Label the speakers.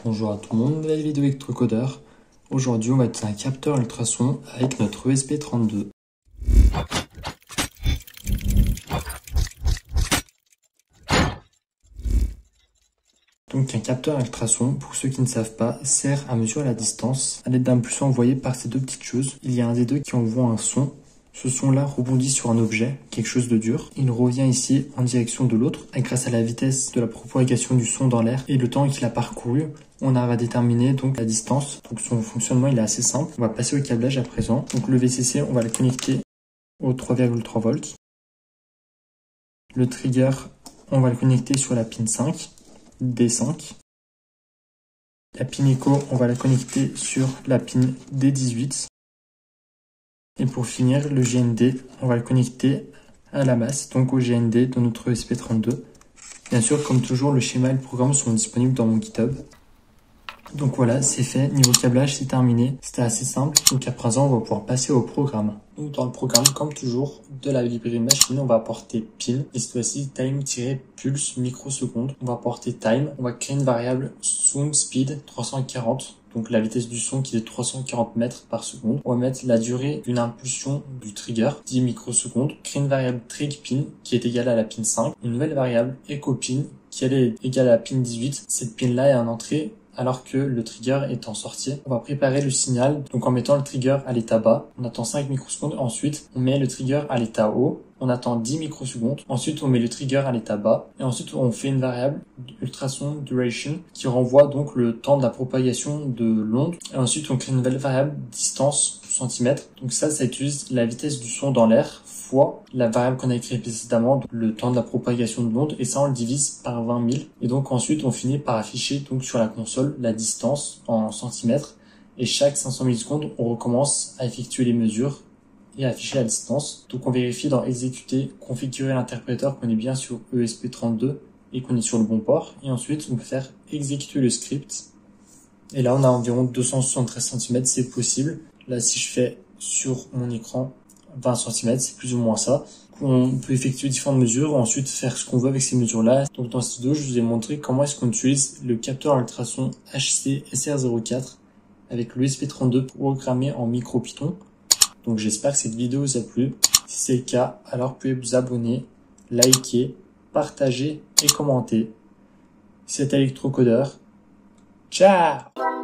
Speaker 1: Bonjour à tout le monde, nouvelle vidéo électrocodeur. Aujourd'hui, on va utiliser un capteur ultrason avec notre ESP32. Donc un capteur ultrason, pour ceux qui ne savent pas, sert à mesurer la distance à l'aide d'un pulsant envoyé par ces deux petites choses. Il y a un des deux qui envoie un son. Ce son-là rebondit sur un objet, quelque chose de dur. Il revient ici en direction de l'autre. Et grâce à la vitesse de la propagation du son dans l'air et le temps qu'il a parcouru, on arrive à déterminer donc la distance. Donc son fonctionnement il est assez simple. On va passer au câblage à présent. Donc le VCC, on va le connecter au 3,3 volts. Le trigger, on va le connecter sur la pin 5, D5. La pin écho, on va la connecter sur la pin D18. Et pour finir, le GND, on va le connecter à la masse, donc au GND de notre ESP32. Bien sûr, comme toujours, le schéma et le programme sont disponibles dans mon GitHub. Donc voilà, c'est fait. Niveau câblage, c'est terminé. C'était assez simple. Donc à présent, on va pouvoir passer au programme. Donc dans le programme, comme toujours, de la librairie machine, on va apporter pin. Et cette fois-ci, time-pulse microsecondes. On va apporter time. On va créer une variable sound speed 340. Donc la vitesse du son qui est de 340 mètres par seconde. On va mettre la durée d'une impulsion du trigger, 10 microsecondes. Créer une variable trig pin qui est égale à la pin 5. Une nouvelle variable echo pin qui elle est égale à la pin 18. Cette pin là est en entrée alors que le trigger est en sortie. On va préparer le signal, donc en mettant le trigger à l'état bas. On attend 5 microsecondes, ensuite on met le trigger à l'état haut. On attend 10 microsecondes, ensuite on met le trigger à l'état bas, et ensuite on fait une variable ultrason duration qui renvoie donc le temps de la propagation de l'onde, et ensuite on crée une nouvelle variable distance centimètres. Donc ça utilise la vitesse du son dans l'air fois la variable qu'on a créée précédemment, donc le temps de la propagation de l'onde, et ça on le divise par 20 000. Et donc ensuite on finit par afficher donc sur la console la distance en centimètres, et chaque 500 millisecondes on recommence à effectuer les mesures et afficher la distance. Donc on vérifie dans exécuter, configurer l'interpréteur qu'on est bien sur ESP32 et qu'on est sur le bon port, et ensuite on peut faire exécuter le script. Et là on a environ 273 cm, c'est possible. Là si je fais sur mon écran 20 cm, c'est plus ou moins ça. On peut effectuer différentes mesures, ensuite faire ce qu'on veut avec ces mesures-là. Donc dans cette vidéo, je vous ai montré comment est-ce qu'on utilise le capteur ultrason HC SR04 avec le ESP32 programmé en MicroPython. Donc j'espère que cette vidéo vous a plu. Si c'est le cas, alors vous pouvez vous abonner, liker, partager et commenter. C'était Electrocodeur. Ciao!